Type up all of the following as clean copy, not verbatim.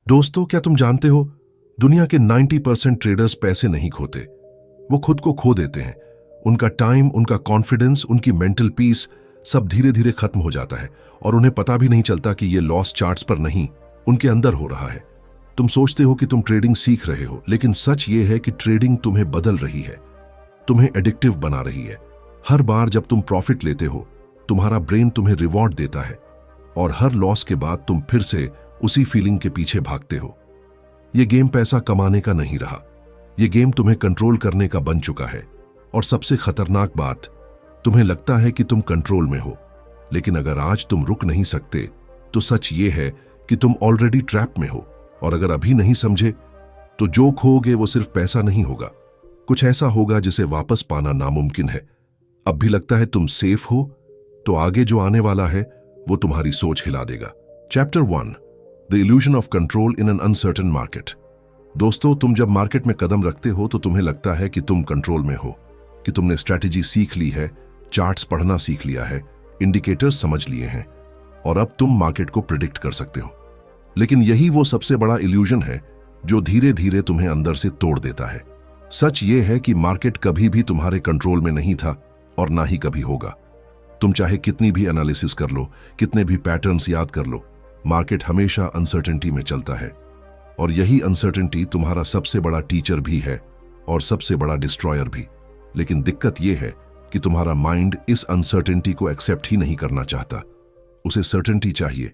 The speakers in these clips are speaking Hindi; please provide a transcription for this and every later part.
दोस्तों, क्या तुम जानते हो, दुनिया के 90% ट्रेडर्स पैसे नहीं खोते, वो खुद को खो देते हैं। उनका टाइम, उनका कॉन्फिडेंस, उनकी मेंटल पीस सब धीरे धीरे खत्म हो जाता है और उन्हें पता भी नहीं चलता कि ये लॉस चार्ट्स पर नहीं, उनके अंदर हो रहा है। तुम सोचते हो कि तुम ट्रेडिंग सीख रहे हो, लेकिन सच ये है कि ट्रेडिंग तुम्हें बदल रही है, तुम्हें एडिक्टिव बना रही है। हर बार जब तुम प्रॉफिट लेते हो, तुम्हारा ब्रेन तुम्हें रिवॉर्ड देता है और हर लॉस के बाद तुम फिर से उसी फीलिंग के पीछे भागते हो। यह गेम पैसा कमाने का नहीं रहा, यह गेम तुम्हें कंट्रोल करने का बन चुका है। और सबसे खतरनाक बात, तुम्हें लगता है कि तुम कंट्रोल में हो, लेकिन अगर आज तुम रुक नहीं सकते तो सच ये है कि तुम ऑलरेडी ट्रैप में हो। और अगर अभी नहीं समझे तो जो खोओगे वो सिर्फ पैसा नहीं होगा, कुछ ऐसा होगा जिसे वापस पाना नामुमकिन है। अब भी लगता है तुम सेफ हो, तो आगे जो आने वाला है वो तुम्हारी सोच हिला देगा। Chapter 1, the illusion of control in an uncertain market. दोस्तों, तुम जब मार्केट में कदम रखते हो तो तुम्हें लगता है कि तुम कंट्रोल में हो, कि तुमने स्ट्रैटेजी सीख ली है, चार्ट्स पढ़ना सीख लिया है, इंडिकेटर्स समझ लिए हैं और अब तुम मार्केट को प्रिडिक्ट कर सकते हो। लेकिन यही वो सबसे बड़ा इल्यूजन है जो धीरे धीरे तुम्हें अंदर से तोड़ देता है। सच ये है कि मार्केट कभी भी तुम्हारे कंट्रोल में नहीं था और ना ही कभी होगा। तुम चाहे कितनी भी एनालिसिस कर लो, कितने भी पैटर्न्स याद कर लो, मार्केट हमेशा अनसर्टेनिटी में चलता है। और यही अनसर्टेनिटी तुम्हारा सबसे बड़ा टीचर भी है और सबसे बड़ा डिस्ट्रॉयर भी। लेकिन दिक्कत यह है कि तुम्हारा माइंड इस अनसर्टेनिटी को एक्सेप्ट ही नहीं करना चाहता। उसे सर्टेनिटी चाहिए,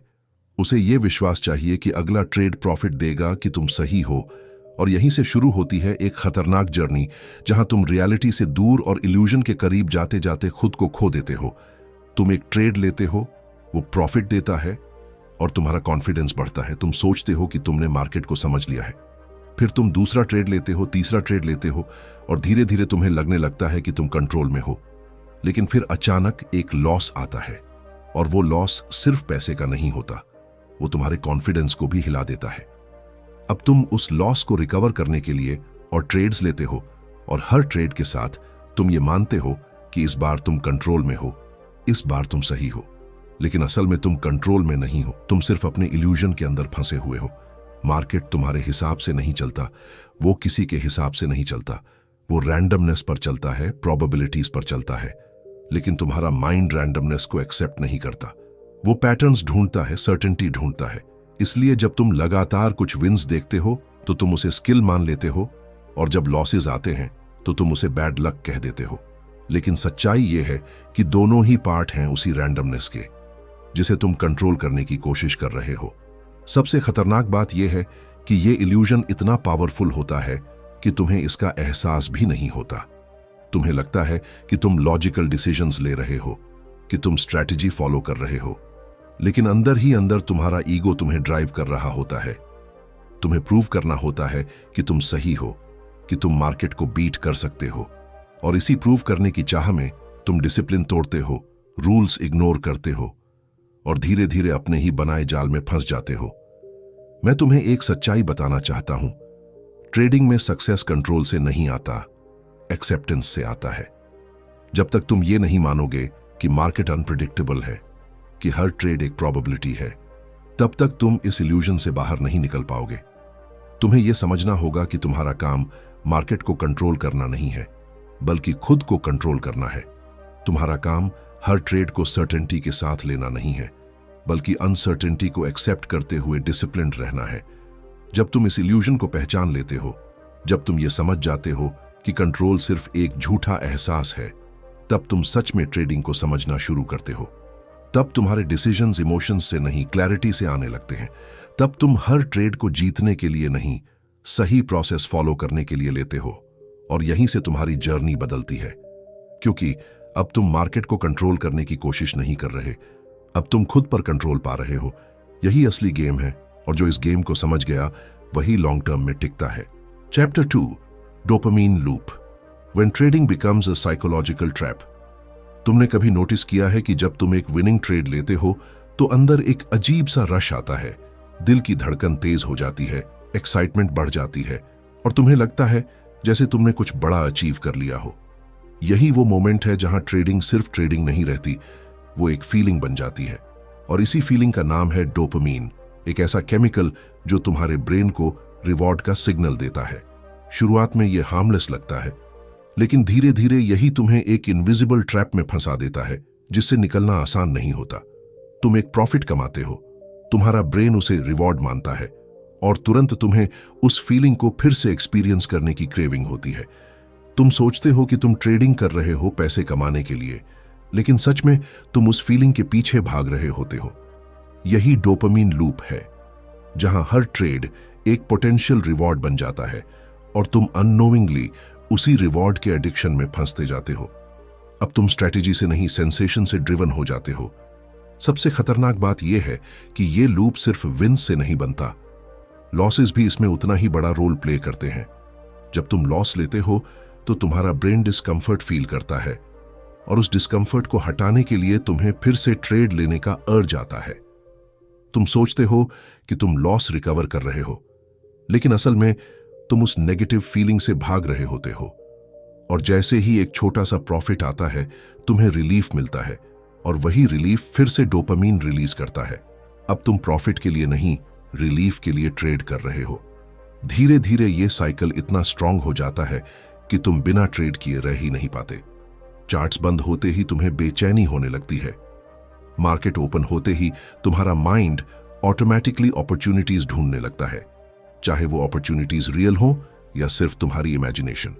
उसे यह विश्वास चाहिए कि अगला ट्रेड प्रॉफिट देगा, कि तुम सही हो। और यहीं से शुरू होती है एक खतरनाक जर्नी, जहां तुम रियलिटी से दूर और इल्यूजन के करीब जाते जाते खुद को खो देते हो। तुम एक ट्रेड लेते हो, वो प्रॉफिट देता है और तुम्हारा कॉन्फिडेंस बढ़ता है। तुम सोचते हो कि तुमने मार्केट को समझ लिया है। फिर तुम दूसरा ट्रेड लेते हो, तीसरा ट्रेड लेते हो और धीरे धीरे तुम्हें लगने लगता है कि तुम कंट्रोल में हो। लेकिन फिर अचानक एक लॉस आता है और वो लॉस सिर्फ पैसे का नहीं होता, वो तुम्हारे कॉन्फिडेंस को भी हिला देता है। अब तुम उस लॉस को रिकवर करने के लिए और ट्रेड्स लेते हो और हर ट्रेड के साथ तुम ये मानते हो कि इस बार तुम कंट्रोल में हो, इस बार तुम सही हो। लेकिन असल में तुम कंट्रोल में नहीं हो, तुम सिर्फ अपने इल्यूजन के अंदर फंसे हुए हो। मार्केट तुम्हारे हिसाब से नहीं चलता, वो किसी के हिसाब से नहीं चलता, वो रैंडमनेस पर चलता है, प्रोबेबिलिटीज पर चलता है। लेकिन तुम्हारा माइंड रैंडमनेस को एक्सेप्ट नहीं करता, वो पैटर्न्स ढूंढता है, सर्टेनिटी ढूंढता है। इसलिए जब तुम लगातार कुछ विन्स देखते हो तो तुम उसे स्किल मान लेते हो, और जब लॉसेज आते हैं तो तुम उसे बैड लक कह देते हो। लेकिन सच्चाई यह है कि दोनों ही पार्ट हैं उसी रैंडमनेस के, जिसे तुम कंट्रोल करने की कोशिश कर रहे हो। सबसे खतरनाक बात यह है कि यह इल्यूजन इतना पावरफुल होता है कि तुम्हें इसका एहसास भी नहीं होता। तुम्हें लगता है कि तुम लॉजिकल डिसीजंस ले रहे हो, कि तुम स्ट्रैटेजी फॉलो कर रहे हो, लेकिन अंदर ही अंदर तुम्हारा ईगो तुम्हें ड्राइव कर रहा होता है। तुम्हें प्रूव करना होता है कि तुम सही हो, कि तुम मार्केट को बीट कर सकते हो। और इसी प्रूव करने की चाह में तुम डिसिप्लिन तोड़ते हो, रूल्स इग्नोर करते हो और धीरे धीरे अपने ही बनाए जाल में फंस जाते हो। मैं तुम्हें एक सच्चाई बताना चाहता हूं, ट्रेडिंग में सक्सेस कंट्रोल से नहीं आता, एक्सेप्टेंस से आता है। जब तक तुम ये नहीं मानोगे कि मार्केट अनप्रिडिक्टेबल है, कि हर ट्रेड एक प्रोबेबिलिटी है, तब तक तुम इस इल्यूजन से बाहर नहीं निकल पाओगे। तुम्हें यह समझना होगा कि तुम्हारा काम मार्केट को कंट्रोल करना नहीं है, बल्कि खुद को कंट्रोल करना है। तुम्हारा काम हर ट्रेड को सर्टेनिटी के साथ लेना नहीं है, बल्कि अनसर्टेनिटी को एक्सेप्ट करते हुए डिसिप्लिन्ड रहना है। जब तुम इस इल्यूजन को पहचान लेते हो, जब तुम ये समझ जाते हो कि कंट्रोल सिर्फ एक झूठा एहसास है, तब तुम सच में ट्रेडिंग को समझना शुरू करते हो। तब तुम्हारे डिसीजंस इमोशंस से नहीं, क्लैरिटी से आने लगते हैं। तब तुम हर ट्रेड को जीतने के लिए नहीं, सही प्रोसेस फॉलो करने के लिए लेते हो। और यहीं से तुम्हारी जर्नी बदलती है, क्योंकि अब तुम मार्केट को कंट्रोल करने की कोशिश नहीं कर रहे, अब तुम खुद पर कंट्रोल पा रहे हो। यही असली गेम है, और जो इस गेम को समझ गया वही लॉन्ग टर्म में टिकता है। Chapter 2, dopamine loop, when trading becomes a psychological trap. तुमने कभी नोटिस किया है कि जब तुम एक विनिंग ट्रेड लेते हो तो अंदर एक अजीब सा रश आता है, दिल की धड़कन तेज हो जाती है, एक्साइटमेंट बढ़ जाती है और तुम्हें लगता है जैसे तुमने कुछ बड़ा अचीव कर लिया हो। यही वो मोमेंट है जहां ट्रेडिंग सिर्फ ट्रेडिंग नहीं रहती, वो एक फीलिंग बन जाती है। और इसी फीलिंग का नाम है डोपामीन, एक ऐसा केमिकल जो तुम्हारे ब्रेन को रिवॉर्ड का सिग्नल देता है। शुरुआत में यह हार्मलेस लगता है, लेकिन धीरे धीरे यही तुम्हें एक इनविजिबल ट्रैप में फंसा देता है जिससे निकलना आसान नहीं होता। तुम एक प्रॉफिट कमाते हो, तुम्हारा ब्रेन उसे रिवॉर्ड मानता है और तुरंत तुम्हें उस फीलिंग को फिर से एक्सपीरियंस करने की क्रेविंग होती है। तुम सोचते हो कि तुम ट्रेडिंग कर रहे हो पैसे कमाने के लिए, लेकिन सच में तुम उस फीलिंग के पीछे भाग रहे होते हो। यही डोपामिन लूप है, जहां हर ट्रेड एक पोटेंशियल रिवॉर्ड बन जाता है और तुम अननोइंगली उसी रिवॉर्ड के एडिक्शन में फंसते जाते हो। अब तुम स्ट्रैटेजी से नहीं, सेंसेशन से ड्रिवन हो जाते हो। सबसे खतरनाक बात यह है कि यह लूप सिर्फ विन्स से नहीं बनता, लॉसेस भी इसमें उतना ही बड़ा रोल प्ले करते हैं। जब तुम लॉस लेते हो तो तुम्हारा ब्रेन डिस्कंफर्ट फील करता है और उस डिस्कंफर्ट को हटाने के लिए तुम्हें फिर से ट्रेड लेने का अर्ज आता है। तुम सोचते हो कि तुम लॉस रिकवर कर रहे हो, लेकिन असल में तुम उस नेगेटिव फीलिंग से भाग रहे होते हो। और जैसे ही एक छोटा सा प्रॉफिट आता है, तुम्हें रिलीफ मिलता है और वही रिलीफ फिर से डोपामीन रिलीज करता है। अब तुम प्रॉफिट के लिए नहीं, रिलीफ के लिए ट्रेड कर रहे हो। धीरे धीरे यह साइकिल इतना स्ट्रांग हो जाता है कि तुम बिना ट्रेड किए रह ही नहीं पाते। चार्ट्स बंद होते ही तुम्हें बेचैनी होने लगती है। मार्केट ओपन होते ही तुम्हारा माइंड ऑटोमेटिकली अपॉर्चुनिटीज ढूंढने लगता है, चाहे वो अपॉर्चुनिटीज रियल हो या सिर्फ तुम्हारी इमेजिनेशन।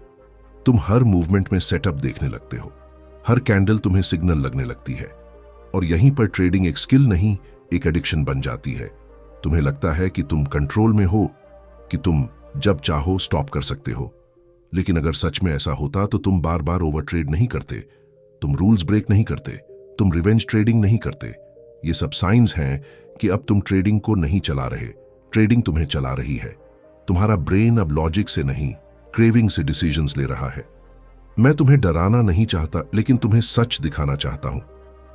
तुम हर मूवमेंट में सेटअप देखने लगते हो, हर कैंडल तुम्हें सिग्नल लगने लगती है और यहीं पर ट्रेडिंग एक स्किल नहीं, एक एडिक्शन बन जाती है। तुम्हें लगता है कि तुम कंट्रोल में हो, कि तुम जब चाहो स्टॉप कर सकते हो। लेकिन अगर सच में ऐसा होता तो तुम बार बार ओवर ट्रेड नहीं करते, तुम रूल्स ब्रेक नहीं करते, तुम रिवेंज ट्रेडिंग नहीं करते। ये सब साइंस हैं कि अब तुम ट्रेडिंग को नहीं चला रहे, ट्रेडिंग तुम्हें चला रही है। तुम्हारा ब्रेन अब लॉजिक से नहीं, क्रेविंग से डिसीजंस ले रहा है। मैं तुम्हें डराना नहीं चाहता, लेकिन तुम्हें सच दिखाना चाहता हूं।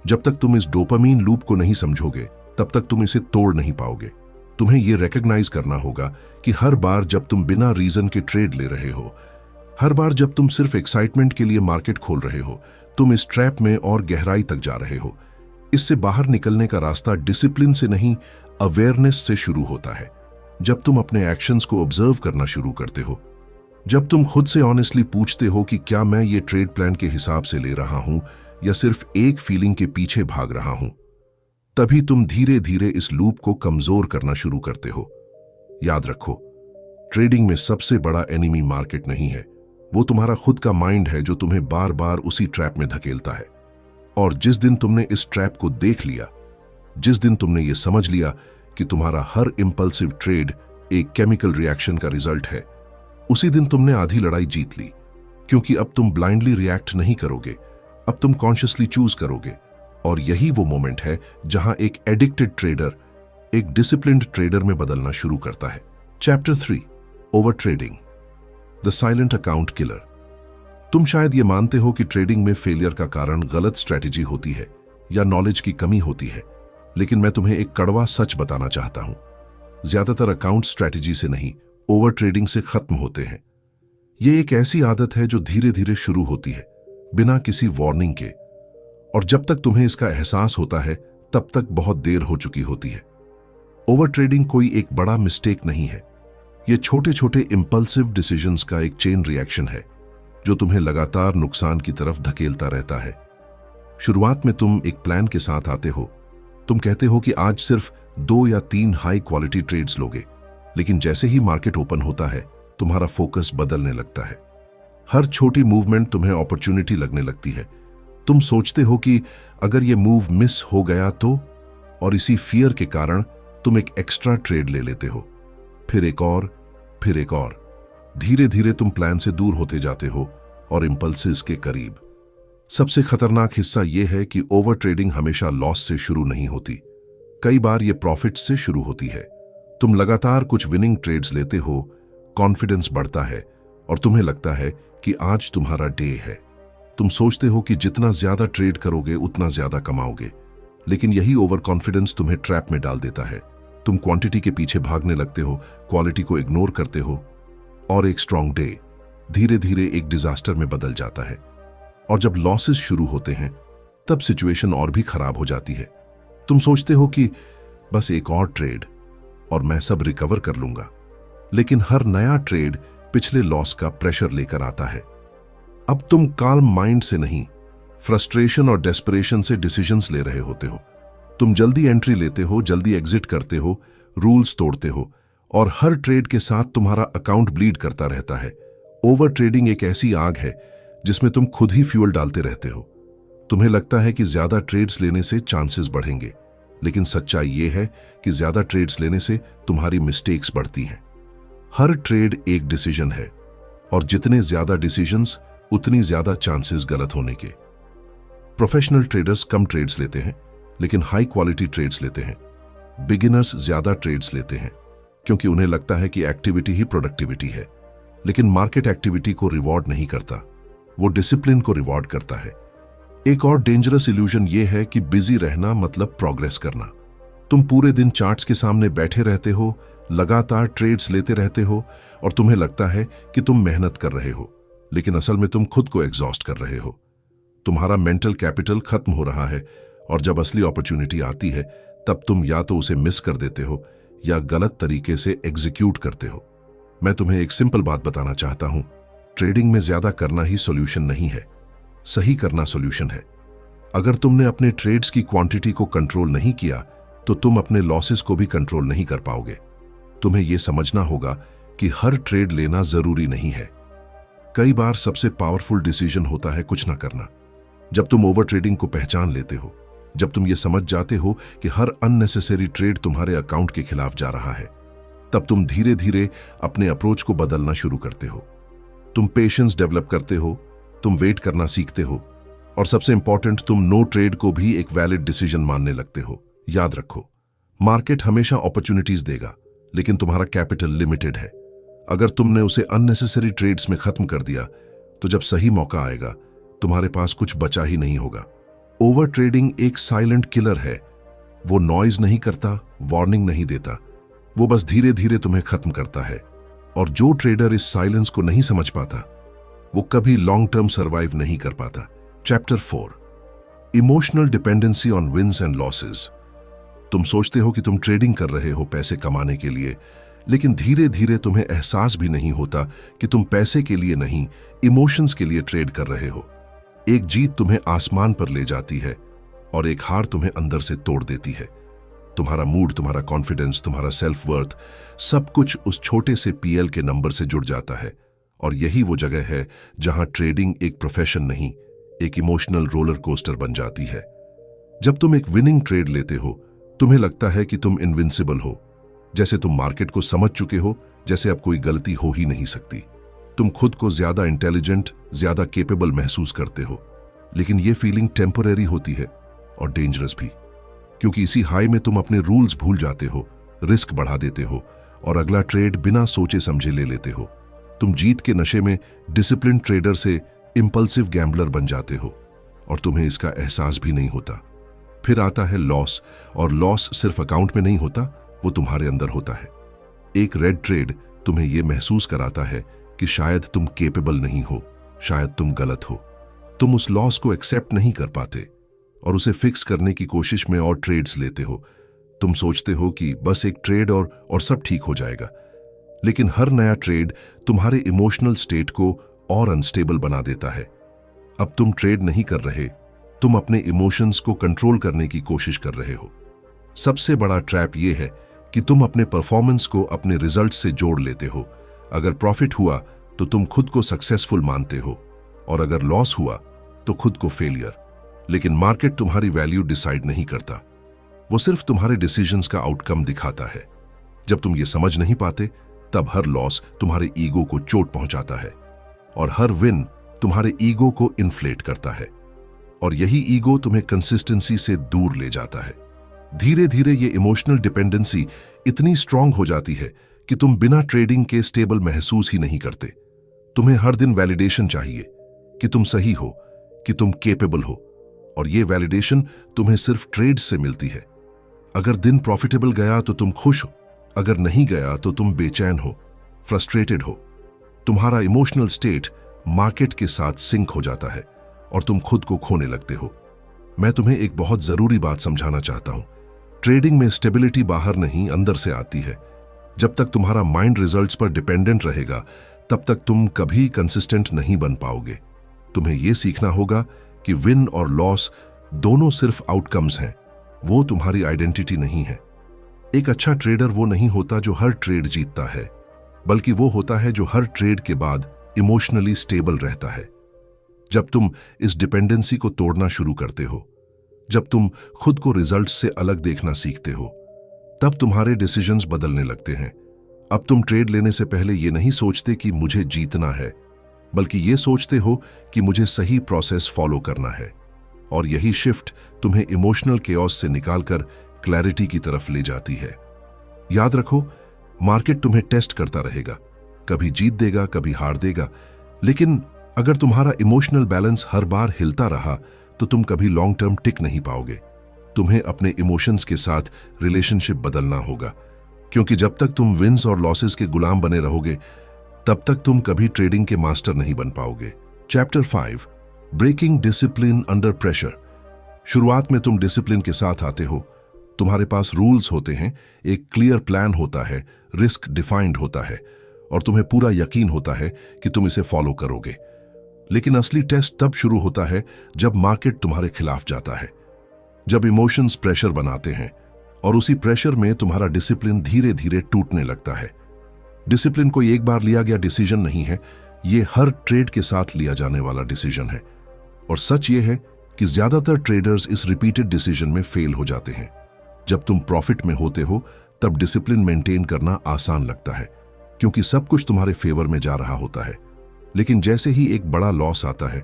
जब तक तुम इस डोपामीन लूप को नहीं समझोगे, तब तक तुम इसे तोड़ नहीं पाओगे। तुम्हें यह रिकॉग्नाइज करना होगा कि हर बार जब तुम बिना रीजन के ट्रेड ले रहे हो, हर बार जब तुम सिर्फ एक्साइटमेंट के लिए मार्केट खोल रहे हो, तुम इस ट्रैप में और गहराई तक जा रहे हो। इससे बाहर निकलने का रास्ता डिसिप्लिन से नहीं, अवेयरनेस से शुरू होता है। जब तुम अपने एक्शंस को ऑब्जर्व करना शुरू करते हो, जब तुम खुद से ऑनेस्टली पूछते हो कि क्या मैं ये ट्रेड प्लान के हिसाब से ले रहा हूं या सिर्फ एक फीलिंग के पीछे भाग रहा हूं, तभी तुम धीरे धीरे इस लूप को कमजोर करना शुरू करते हो। याद रखो, ट्रेडिंग में सबसे बड़ा एनिमी मार्केट नहीं है, वो तुम्हारा खुद का माइंड है जो तुम्हें बार बार उसी ट्रैप में धकेलता है। और जिस दिन तुमने इस ट्रैप को देख लिया, जिस दिन तुमने ये समझ लिया कि तुम्हारा हर इंपल्सिव ट्रेड एक केमिकल रिएक्शन का रिजल्ट है, उसी दिन तुमने आधी लड़ाई जीत ली। क्योंकि अब तुम ब्लाइंडली रिएक्ट नहीं करोगे, अब तुम कॉन्शियसली चूज करोगे। और यही वो मोमेंट है जहां एक एडिक्टेड ट्रेडर एक डिसिप्लिन्ड ट्रेडर में बदलना शुरू करता है। Chapter 3, over trading, the silent account killer. तुम शायद ये मानते हो कि ट्रेडिंग में फेलियर का कारण गलत स्ट्रैटेजी होती है या नॉलेज की कमी होती है, लेकिन मैं तुम्हें एक कड़वा सच बताना चाहता हूं। ज्यादातर अकाउंट स्ट्रैटेजी से नहीं, ओवर ट्रेडिंग से खत्म होते हैं। ये एक ऐसी आदत है जो धीरे धीरे शुरू होती है, बिना किसी वार्निंग के, और जब तक तुम्हें इसका एहसास होता है तब तक बहुत देर हो चुकी होती है। ओवर ट्रेडिंग कोई एक बड़ा मिस्टेक नहीं है, ये छोटे छोटे इंपल्सिव डिसीजंस का एक चेन रिएक्शन है जो तुम्हें लगातार नुकसान की तरफ धकेलता रहता है। शुरुआत में तुम एक प्लान के साथ आते हो, तुम कहते हो कि आज सिर्फ 2 या 3 हाई क्वालिटी ट्रेड्स लोगे, लेकिन जैसे ही मार्केट ओपन होता है तुम्हारा फोकस बदलने लगता है। हर छोटी मूवमेंट तुम्हें अपॉर्चुनिटी लगने लगती है। तुम सोचते हो कि अगर ये मूव मिस हो गया तो, और इसी फियर के कारण तुम एक एक्स्ट्रा ट्रेड ले लेते हो, फिर एक और, फिर एक और। धीरे धीरे तुम प्लान से दूर होते जाते हो और इंपल्सेस के करीब। सबसे खतरनाक हिस्सा यह है कि ओवर ट्रेडिंग हमेशा लॉस से शुरू नहीं होती, कई बार ये प्रॉफिट से शुरू होती है। तुम लगातार कुछ विनिंग ट्रेड्स लेते हो, कॉन्फिडेंस बढ़ता है और तुम्हें लगता है कि आज तुम्हारा डे है। तुम सोचते हो कि जितना ज्यादा ट्रेड करोगे उतना ज्यादा कमाओगे, लेकिन यही ओवर कॉन्फिडेंस तुम्हें ट्रैप में डाल देता है। तुम क्वांटिटी के पीछे भागने लगते हो, क्वालिटी को इग्नोर करते हो, और एक स्ट्रॉन्ग डे धीरे धीरे एक डिजास्टर में बदल जाता है। और जब लॉसेस शुरू होते हैं तब सिचुएशन और भी खराब हो जाती है। तुम सोचते हो कि बस एक और ट्रेड, और मैं सब रिकवर कर लूंगा। लेकिन हर नया ट्रेड पिछले लॉस का प्रेशर लेकर आता है। अब तुम काल्म माइंड से नहीं, फ्रस्ट्रेशन और डेस्परेशन से डिसीजंस ले रहे होते हो। तुम जल्दी एंट्री लेते हो, जल्दी एग्जिट करते हो, रूल्स तोड़ते हो, और हर ट्रेड के साथ तुम्हारा अकाउंट ब्लीड करता रहता है। ओवर ट्रेडिंग एक ऐसी आग है जिसमें तुम खुद ही फ्यूल डालते रहते हो। तुम्हें लगता है कि ज्यादा ट्रेड्स लेने से चांसेस बढ़ेंगे, लेकिन सच्चाई यह है कि ज्यादा ट्रेड्स लेने से तुम्हारी मिस्टेक्स बढ़ती हैं। हर ट्रेड एक डिसीजन है, और जितने ज्यादा डिसीजंस उतनी ज्यादा चांसेस गलत होने के। प्रोफेशनल ट्रेडर्स कम ट्रेड्स लेते हैं, लेकिन हाई क्वालिटी ट्रेड्स लेते हैं। बिगिनर्स ज्यादा ट्रेड्स लेते हैं क्योंकि उन्हें लगता है कि एक्टिविटी ही प्रोडक्टिविटी है, लेकिन मार्केट एक्टिविटी को रिवॉर्ड नहीं करता, वो डिसिप्लिन को रिवॉर्ड करता है। एक और डेंजरस इल्यूजन ये है कि बिजी रहना मतलब प्रोग्रेस करना। तुम पूरे दिन चार्ट्स के सामने बैठे रहते हो, लगातार ट्रेड्स लेते रहते हो, और तुम्हें लगता है कि तुम मेहनत कर रहे हो, लेकिन असल में तुम खुद को एग्जॉस्ट कर रहे हो। तुम्हारा मेंटल कैपिटल खत्म हो रहा है, और जब असली अपॉर्चुनिटी आती है तब तुम या तो उसे मिस कर देते हो या गलत तरीके से एग्जीक्यूट करते हो। मैं तुम्हें एक सिंपल बात बताना चाहता हूं, ट्रेडिंग में ज्यादा करना ही सॉल्यूशन नहीं है, सही करना सॉल्यूशन है। अगर तुमने अपने ट्रेड्स की क्वांटिटी को कंट्रोल नहीं किया तो तुम अपने लॉसेस को भी कंट्रोल नहीं कर पाओगे। तुम्हें यह समझना होगा कि हर ट्रेड लेना जरूरी नहीं है। कई बार सबसे पावरफुल डिसीजन होता है कुछ ना करना। जब तुम ओवर ट्रेडिंग को पहचान लेते हो, जब तुम ये समझ जाते हो कि हर अननेसेसरी ट्रेड तुम्हारे अकाउंट के खिलाफ जा रहा है, तब तुम धीरे धीरे अपने अप्रोच को बदलना शुरू करते हो। तुम पेशेंस डेवलप करते हो, तुम वेट करना सीखते हो, और सबसे इंपॉर्टेंट, तुम नो ट्रेड को भी एक वैलिड डिसीजन मानने लगते हो। याद रखो, मार्केट हमेशा अपॉर्चुनिटीज देगा, लेकिन तुम्हारा कैपिटल लिमिटेड है। अगर तुमने उसे अननेसेसरी ट्रेड्स में खत्म कर दिया तो जब सही मौका आएगा तुम्हारे पास कुछ बचा ही नहीं होगा। ओवर ट्रेडिंग एक साइलेंट किलर है। वो नॉइज नहीं करता, वार्निंग नहीं देता, वो बस धीरे धीरे तुम्हें खत्म करता है। और जो ट्रेडर इस साइलेंस को नहीं समझ पाता वो कभी लॉन्ग टर्म सर्वाइव नहीं कर पाता। Chapter 4, emotional dependency on wins and losses. तुम सोचते हो कि तुम ट्रेडिंग कर रहे हो पैसे कमाने के लिए, लेकिन धीरे धीरे तुम्हें एहसास भी नहीं होता कि तुम पैसे के लिए नहीं, इमोशंस के लिए ट्रेड कर रहे हो। एक जीत तुम्हें आसमान पर ले जाती है और एक हार तुम्हें अंदर से तोड़ देती है। तुम्हारा मूड, तुम्हारा कॉन्फिडेंस, तुम्हारा सेल्फ वर्थ, सब कुछ उस छोटे से पीएल के नंबर से जुड़ जाता है। और यही वो जगह है जहां ट्रेडिंग एक प्रोफेशन नहीं, एक इमोशनल रोलर कोस्टर बन जाती है। जब तुम एक विनिंग ट्रेड लेते हो तुम्हें लगता है कि तुम इनविंसिबल हो, जैसे तुम मार्केट को समझ चुके हो, जैसे अब कोई गलती हो ही नहीं सकती। तुम खुद को ज्यादा इंटेलिजेंट, ज्यादा केपेबल महसूस करते हो, लेकिन यह फीलिंग टेम्पररी होती है और डेंजरस भी, क्योंकि इसी हाई में तुम अपने रूल्स भूल जाते हो, रिस्क बढ़ा देते हो और अगला ट्रेड बिना सोचे समझे ले लेते हो। तुम जीत के नशे में डिसिप्लिन ट्रेडर से इंपल्सिव गैम्बलर बन जाते हो और तुम्हें इसका एहसास भी नहीं होता। फिर आता है लॉस, और लॉस सिर्फ अकाउंट में नहीं होता, वो तुम्हारे अंदर होता है। एक रेड ट्रेड तुम्हें यह महसूस कराता है कि शायद तुम केपेबल नहीं हो, शायद तुम गलत हो। तुम उस लॉस को एक्सेप्ट नहीं कर पाते और उसे फिक्स करने की कोशिश में और ट्रेड्स लेते हो। तुम सोचते हो कि बस एक ट्रेड और सब ठीक हो जाएगा, लेकिन हर नया ट्रेड तुम्हारे इमोशनल स्टेट को और अनस्टेबल बना देता है। अब तुम ट्रेड नहीं कर रहे, तुम अपने इमोशंस को कंट्रोल करने की कोशिश कर रहे हो। सबसे बड़ा ट्रैप यह है कि तुम अपने परफॉर्मेंस को अपने रिजल्ट से जोड़ लेते हो। अगर प्रॉफिट हुआ तो तुम खुद को सक्सेसफुल मानते हो, और अगर लॉस हुआ तो खुद को फेलियर। लेकिन मार्केट तुम्हारी वैल्यू डिसाइड नहीं करता, वो सिर्फ तुम्हारे डिसीजंस का आउटकम दिखाता है। जब तुम ये समझ नहीं पाते तब हर लॉस तुम्हारे ईगो को चोट पहुंचाता है और हर विन तुम्हारे ईगो को इन्फ्लेट करता है, और यही ईगो तुम्हें कंसिस्टेंसी से दूर ले जाता है। धीरे धीरे ये इमोशनल डिपेंडेंसी इतनी स्ट्रांग हो जाती है कि तुम बिना ट्रेडिंग के स्टेबल महसूस ही नहीं करते। तुम्हें हर दिन वैलिडेशन चाहिए कि तुम सही हो, कि तुम केपेबल हो, और ये वैलिडेशन तुम्हें सिर्फ ट्रेड से मिलती है। अगर दिन प्रॉफिटेबल गया तो तुम खुश हो, अगर नहीं गया तो तुम बेचैन हो, फ्रस्ट्रेटेड हो। तुम्हारा इमोशनल स्टेट मार्केट के साथ सिंक हो जाता है और तुम खुद को खोने लगते हो। मैं तुम्हें एक बहुत जरूरी बात समझाना चाहता हूं। ट्रेडिंग में स्टेबिलिटी बाहर नहीं अंदर से आती है। जब तक तुम्हारा माइंड रिजल्ट्स पर डिपेंडेंट रहेगा तब तक तुम कभी कंसिस्टेंट नहीं बन पाओगे। तुम्हें यह सीखना होगा कि विन और लॉस दोनों सिर्फ आउटकम्स हैं, वो तुम्हारी आइडेंटिटी नहीं है। एक अच्छा ट्रेडर वो नहीं होता जो हर ट्रेड जीतता है, बल्कि वो होता है जो हर ट्रेड के बाद इमोशनली स्टेबल रहता है। जब तुम इस डिपेंडेंसी को तोड़ना शुरू करते हो, जब तुम खुद को रिजल्ट से अलग देखना सीखते हो, तब तुम्हारे डिसीजंस बदलने लगते हैं। अब तुम ट्रेड लेने से पहले ये नहीं सोचते कि मुझे जीतना है, बल्कि ये सोचते हो कि मुझे सही प्रोसेस फॉलो करना है। और यही शिफ्ट तुम्हें इमोशनल केओस से निकालकर क्लैरिटी की तरफ ले जाती है। याद रखो, मार्केट तुम्हें टेस्ट करता रहेगा, कभी जीत देगा, कभी हार देगा, लेकिन अगर तुम्हारा इमोशनल बैलेंस हर बार हिलता रहा तो तुम कभी लॉन्ग टर्म टिक नहीं पाओगे। तुम्हें अपने इमोशंस के साथ रिलेशनशिप बदलना होगा, क्योंकि जब तक तुम विंस और लॉसेस के गुलाम बने रहोगे तब तक तुम कभी ट्रेडिंग के मास्टर नहीं बन पाओगे। Chapter 5, breaking discipline under pressure. शुरुआत में तुम डिसिप्लिन के साथ आते हो, तुम्हारे पास रूल्स होते हैं, एक क्लियर प्लान होता है, रिस्क डिफाइंड होता है और तुम्हें पूरा यकीन होता है कि तुम इसे फॉलो करोगे। लेकिन असली टेस्ट तब शुरू होता है जब मार्केट तुम्हारे खिलाफ जाता है, जब इमोशंस प्रेशर बनाते हैं और उसी प्रेशर में तुम्हारा डिसिप्लिन धीरे धीरे टूटने लगता है। डिसिप्लिन कोई एक बार लिया गया डिसीजन नहीं है, ये हर ट्रेड के साथ लिया जाने वाला डिसीजन है। और सच ये है कि ज्यादातर ट्रेडर्स इस रिपीटेड डिसीजन में फेल हो जाते हैं। जब तुम प्रॉफिट में होते हो तब डिसिप्लिन मेंटेन करना आसान लगता है, क्योंकि सब कुछ तुम्हारे फेवर में जा रहा होता है। लेकिन जैसे ही एक बड़ा लॉस आता है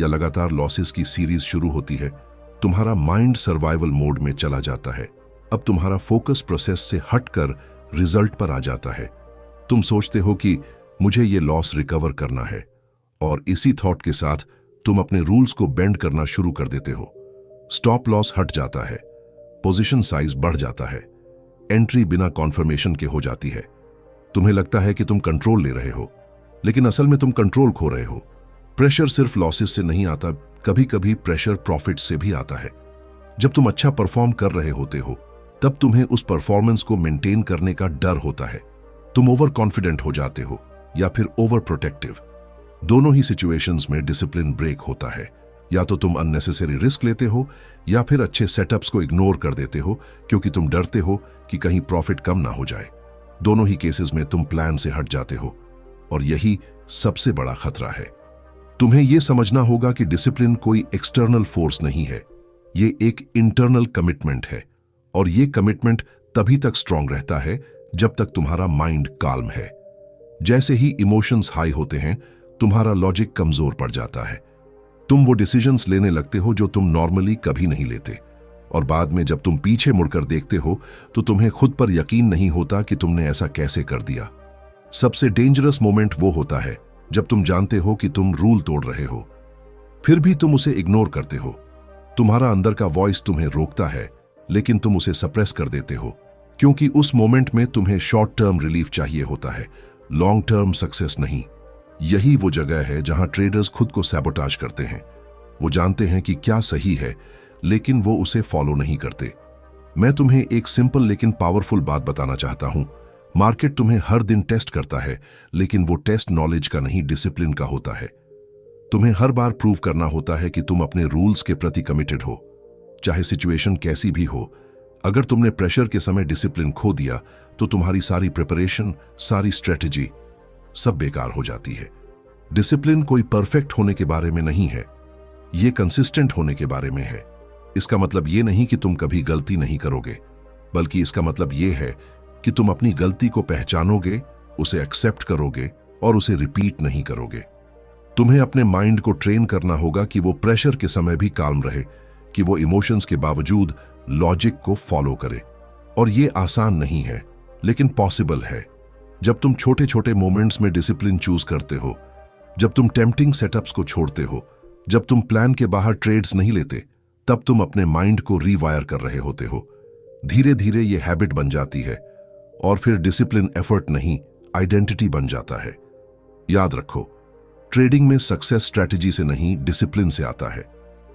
या लगातार लॉसेस की सीरीज शुरू होती है, तुम्हारा माइंड सर्वाइवल मोड में चला जाता है। अब तुम्हारा फोकस प्रोसेस से हटकर रिजल्ट पर आ जाता है। तुम सोचते हो कि मुझे ये लॉस रिकवर करना है, और इसी थॉट के साथ तुम अपने रूल्स को बेंड करना शुरू कर देते हो। स्टॉप लॉस हट जाता है, पोजीशन साइज बढ़ जाता है, एंट्री बिना कॉन्फर्मेशन के हो जाती है। तुम्हें लगता है कि तुम कंट्रोल ले रहे हो, लेकिन असल में तुम कंट्रोल खो रहे हो। प्रेशर सिर्फ लॉसेस से नहीं आता, कभी कभी प्रेशर प्रॉफिट से भी आता है। जब तुम अच्छा परफॉर्म कर रहे होते हो तब तुम्हें उस परफॉर्मेंस को मेंटेन करने का डर होता है। तुम ओवर कॉन्फिडेंट हो जाते हो या फिर ओवर प्रोटेक्टिव। दोनों ही सिचुएशंस में डिसिप्लिन ब्रेक होता है। या तो तुम अननेसेसरी रिस्क लेते हो या फिर अच्छे सेटअप्स को इग्नोर कर देते हो क्योंकि तुम डरते हो कि कहीं प्रॉफिट कम ना हो जाए। दोनों ही केसेस में तुम प्लान से हट जाते हो, और यही सबसे बड़ा खतरा है। तुम्हें यह समझना होगा कि डिसिप्लिन कोई एक्सटर्नल फोर्स नहीं है, ये एक इंटरनल कमिटमेंट है, और ये कमिटमेंट तभी तक स्ट्रांग रहता है जब तक तुम्हारा माइंड काल्म है। जैसे ही इमोशंस हाई होते हैं, तुम्हारा लॉजिक कमजोर पड़ जाता है। तुम वो डिसीजंस लेने लगते हो जो तुम नॉर्मली कभी नहीं लेते, और बाद में जब तुम पीछे मुड़कर देखते हो तो तुम्हें खुद पर यकीन नहीं होता कि तुमने ऐसा कैसे कर दिया। सबसे डेंजरस मोमेंट वो होता है जब तुम जानते हो कि तुम रूल तोड़ रहे हो, फिर भी तुम उसे इग्नोर करते हो। तुम्हारा अंदर का वॉइस तुम्हें रोकता है, लेकिन तुम उसे सप्रेस कर देते हो, क्योंकि उस मोमेंट में तुम्हें शॉर्ट टर्म रिलीफ चाहिए होता है, लॉन्ग टर्म सक्सेस नहीं। यही वो जगह है जहां ट्रेडर्स खुद को सैबोटाज करते हैं। वो जानते हैं कि क्या सही है, लेकिन वो उसे फॉलो नहीं करते। मैं तुम्हें एक सिंपल लेकिन पावरफुल बात बताना चाहता हूं। मार्केट तुम्हें हर दिन टेस्ट करता है, लेकिन वो टेस्ट नॉलेज का नहीं, डिसिप्लिन का होता है। तुम्हें हर बार प्रूव करना होता है कि तुम अपने रूल्स के प्रति कमिटेड हो, चाहे सिचुएशन कैसी भी हो। अगर तुमने प्रेशर के समय डिसिप्लिन खो दिया तो तुम्हारी सारी प्रिपरेशन, सारी स्ट्रेटेजी सब बेकार हो जाती है। डिसिप्लिन कोई परफेक्ट होने के बारे में नहीं है, ये कंसिस्टेंट होने के बारे में है। इसका मतलब ये नहीं कि तुम कभी गलती नहीं करोगे, बल्कि इसका मतलब ये है कि तुम अपनी गलती को पहचानोगे, उसे एक्सेप्ट करोगे और उसे रिपीट नहीं करोगे। तुम्हें अपने माइंड को ट्रेन करना होगा कि वो प्रेशर के समय भी काल्म रहे, कि वो इमोशंस के बावजूद लॉजिक को फॉलो करे। और ये आसान नहीं है, लेकिन पॉसिबल है। जब तुम छोटे छोटे मोमेंट्स में डिसिप्लिन चूज करते हो, जब तुम टेम्पटिंग सेटअप्स को छोड़ते हो, जब तुम प्लान के बाहर ट्रेड्स नहीं लेते, तब तुम अपने माइंड को रीवायर कर रहे होते हो। धीरे धीरे ये हैबिट बन जाती है, और फिर डिसिप्लिन एफर्ट नहीं, आइडेंटिटी बन जाता है। याद रखो, ट्रेडिंग में सक्सेस स्ट्रैटेजी से नहीं, डिसिप्लिन से आता है।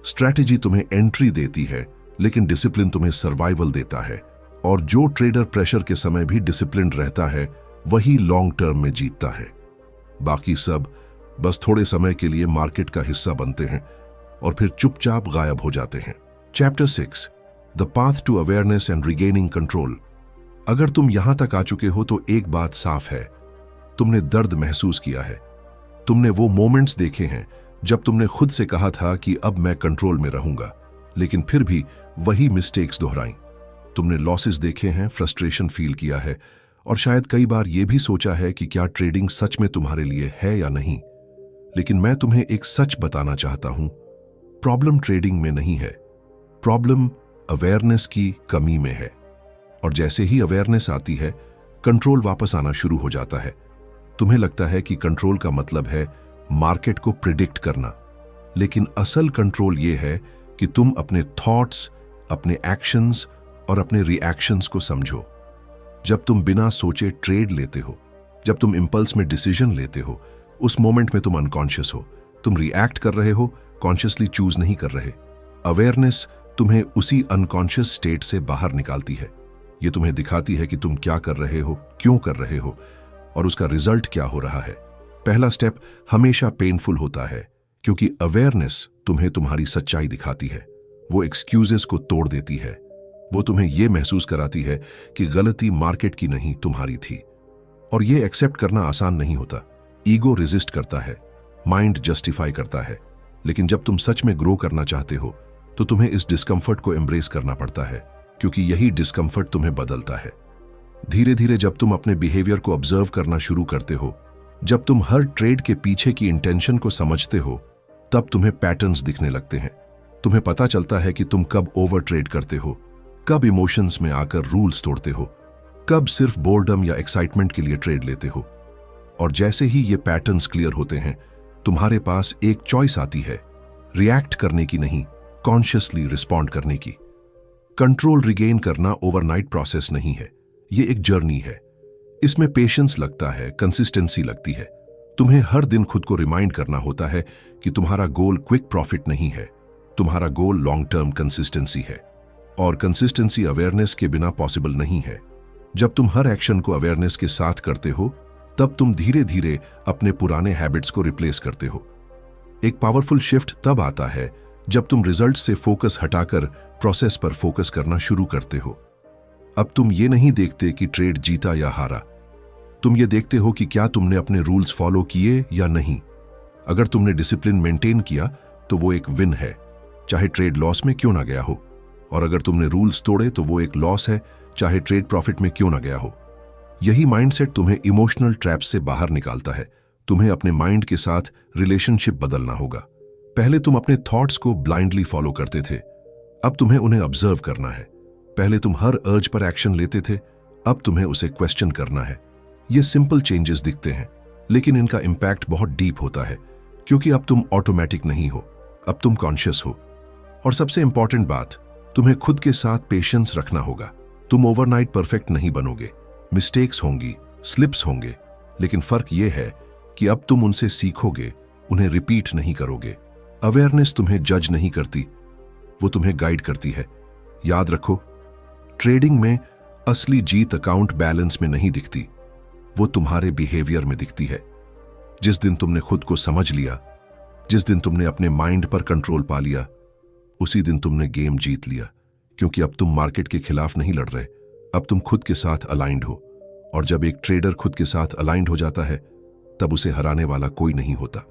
स्ट्रैटेजी तुम्हें एंट्री देती है, लेकिन डिसिप्लिन तुम्हें सर्वाइवल देता है। और जो ट्रेडर प्रेशर के समय भी डिसिप्लिन रहता है वही लॉन्ग टर्म में जीतता है। बाकी सब बस थोड़े समय के लिए मार्केट का हिस्सा बनते हैं और फिर चुपचाप गायब हो जाते हैं। Chapter 6, the path to awareness and regaining control. अगर तुम यहां तक आ चुके हो तो एक बात साफ है, तुमने दर्द महसूस किया है। तुमने वो मोमेंट्स देखे हैं जब तुमने खुद से कहा था कि अब मैं कंट्रोल में रहूंगा, लेकिन फिर भी वही मिस्टेक्स दोहराई। तुमने लॉसेस देखे हैं, फ्रस्ट्रेशन फील किया है और शायद कई बार यह भी सोचा है कि क्या ट्रेडिंग सच में तुम्हारे लिए है या नहीं। लेकिन मैं तुम्हें एक सच बताना चाहता हूं, प्रॉब्लम ट्रेडिंग में नहीं है, प्रॉब्लम अवेयरनेस की कमी में है। और जैसे ही अवेयरनेस आती है, कंट्रोल वापस आना शुरू हो जाता है। तुम्हें लगता है कि कंट्रोल का मतलब है मार्केट को प्रिडिक्ट करना, लेकिन असल कंट्रोल यह है कि तुम अपने थॉट्स, अपने एक्शंस और अपने रिएक्शंस को समझो। जब तुम बिना सोचे ट्रेड लेते हो, जब तुम इंपल्स में डिसीजन लेते हो, उस मोमेंट में तुम अनकॉन्शियस हो, तुम रिएक्ट कर रहे हो, कॉन्शियसली चूज नहीं कर रहे। अवेयरनेस तुम्हें उसी अनकॉन्शियस स्टेट से बाहर निकालती है। ये तुम्हें दिखाती है कि तुम क्या कर रहे हो, क्यों कर रहे हो और उसका रिजल्ट क्या हो रहा है। पहला स्टेप हमेशा पेनफुल होता है, क्योंकि अवेयरनेस तुम्हें तुम्हारी सच्चाई दिखाती है। वो एक्सक्यूजेस को तोड़ देती है। वो तुम्हें यह महसूस कराती है कि गलती मार्केट की नहीं, तुम्हारी थी। और यह एक्सेप्ट करना आसान नहीं होता। ईगो रेजिस्ट करता है, माइंड जस्टिफाई करता है। लेकिन जब तुम सच में ग्रो करना चाहते हो तो तुम्हें इस डिस्कम्फर्ट को एम्ब्रेस करना पड़ता है, क्योंकि यही डिस्कम्फर्ट तुम्हें बदलता है। धीरे धीरे जब तुम अपने बिहेवियर को ऑब्जर्व करना शुरू करते हो, जब तुम हर ट्रेड के पीछे की इंटेंशन को समझते हो, तब तुम्हें पैटर्न्स दिखने लगते हैं। तुम्हें पता चलता है कि तुम कब ओवर ट्रेड करते हो, कब इमोशंस में आकर रूल्स तोड़ते हो, कब सिर्फ बोर्डम या एक्साइटमेंट के लिए ट्रेड लेते हो। और जैसे ही ये पैटर्न्स क्लियर होते हैं, तुम्हारे पास एक चॉइस आती है, रिएक्ट करने की नहीं, कॉन्शियसली रिस्पॉन्ड करने की। कंट्रोल रिगेन करना ओवरनाइट प्रोसेस नहीं है, ये एक जर्नी है। इसमें पेशेंस लगता है, कंसिस्टेंसी लगती है। तुम्हें हर दिन खुद को रिमाइंड करना होता है कि तुम्हारा गोल क्विक प्रॉफिट नहीं है, तुम्हारा गोल लॉन्ग टर्म कंसिस्टेंसी है। और कंसिस्टेंसी अवेयरनेस के बिना पॉसिबल नहीं है। जब तुम हर एक्शन को अवेयरनेस के साथ करते हो, तब तुम धीरे धीरे अपने पुराने हैबिट्स को रिप्लेस करते हो। एक पावरफुल शिफ्ट तब आता है जब तुम रिजल्ट से फोकस हटाकर प्रोसेस पर फोकस करना शुरू करते हो। अब तुम ये नहीं देखते कि ट्रेड जीता या हारा, तुम ये देखते हो कि क्या तुमने अपने रूल्स फॉलो किए या नहीं। अगर तुमने डिसिप्लिन मेंटेन किया तो वो एक विन है, चाहे ट्रेड लॉस में क्यों ना गया हो। और अगर तुमने रूल्स तोड़े तो वो एक लॉस है, चाहे ट्रेड प्रॉफिट में क्यों ना गया हो। यही माइंडसेट तुम्हें इमोशनल ट्रैप से बाहर निकालता है। तुम्हें अपने माइंड के साथ रिलेशनशिप बदलना होगा। पहले तुम अपने थॉट्स को ब्लाइंडली फॉलो करते थे, अब तुम्हें उन्हें ऑब्जर्व करना है। पहले तुम हर अर्ज पर एक्शन लेते थे, अब तुम्हें उसे क्वेश्चन करना है। ये सिंपल चेंजेस दिखते हैं, लेकिन इनका इंपैक्ट बहुत डीप होता है, क्योंकि अब तुम ऑटोमेटिक नहीं हो, अब तुम कॉन्शियस हो। और सबसे इंपॉर्टेंट बात, तुम्हें खुद के साथ पेशेंस रखना होगा। तुम ओवरनाइट परफेक्ट नहीं बनोगे, मिस्टेक्स होंगी, स्लिप्स होंगे, लेकिन फर्क यह है कि अब तुम उनसे सीखोगे, उन्हें रिपीट नहीं करोगे। अवेयरनेस तुम्हें जज नहीं करती, वो तुम्हें गाइड करती है। याद रखो, ट्रेडिंग में असली जीत अकाउंट बैलेंस में नहीं दिखती, वो तुम्हारे बिहेवियर में दिखती है। जिस दिन तुमने खुद को समझ लिया, जिस दिन तुमने अपने माइंड पर कंट्रोल पा लिया, उसी दिन तुमने गेम जीत लिया। क्योंकि अब तुम मार्केट के खिलाफ नहीं लड़ रहे, अब तुम खुद के साथ अलाइंड हो। और जब एक ट्रेडर खुद के साथ अलाइंड हो जाता है, तब उसे हराने वाला कोई नहीं होता।